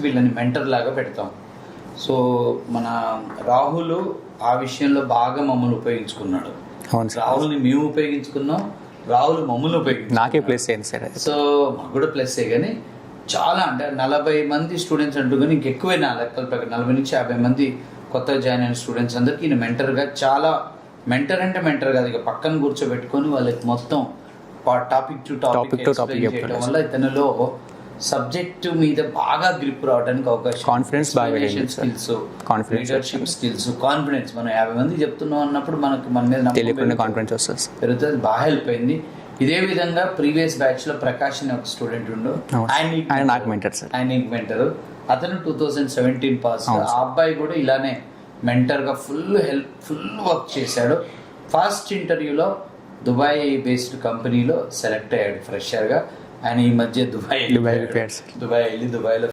వీళ్ళని మెంటర్ లాగా పెడతాం. సో మన రాహుల్ ఆ విషయంలో బాగా మమ్మల్ని ఉపయోగించుకున్నాడు. రాహుల్ని మేము ఉపయోగించుకున్నాం, రాహుల్ మమ్మల్ని ఉపయోగించుకున్నాం. నాకే ప్లేస్ అయింది సార్. సో మాకు కూడా ప్లస్సే. కానీ చాలా అంటే 40 మంది స్టూడెంట్స్ అంటూ కానీ ఇంకెక్కువే నా లెక్కల ప్రకారం 40 నుంచి 50 మంది కొత్తగా జాయిన్ అయిన స్టూడెంట్స్ అందరికీ ఈయన మెంటర్గా చాలా మెంటర్ అంటే మెంటర్ కాదు, ఇక పక్కన కూర్చోబెట్టుకొని వాళ్ళకి మొత్తం టాపిక్ టు టాపిక్ చేయడం వల్ల ఇతనిలో సబ్జెక్ట్ మీద బాగా గ్రిప్ రావడానికి అవకాశం, confidence skills, leadership skills, confidence. మనం 50 మంది చెప్తున్నాం అన్నప్పుడు మనకు మన మీద తెలియకుండా కాన్ఫిడెన్స్ వస్తుంది, పెరుగుతుంది. బాగా హెల్ప్ అయింది. ఇదే విధంగా ప్రీవియస్ బ్యాచ్ లో ప్రకాష్ అనే ఒక స్టూడెంట్ ఉండు, ఆయన నాకు మెంటర్ సార్. ఆయన మెంటర్. అతను 2017 పాస్. ఆ అబ్బాయి కూడా ఇలానే మెంటర్ గా ఫుల్ వర్క్ చేశాడు. ఫస్ట్ ఇంటర్వ్యూలో దుబాయ్ బేస్డ్ కంపెనీలో సెలెక్ట్ అయ్యాడు ఫ్రెషర్ గా. ఆయన ఈ మధ్య దుబాయ్ వెళ్ళి దుబాయ్లో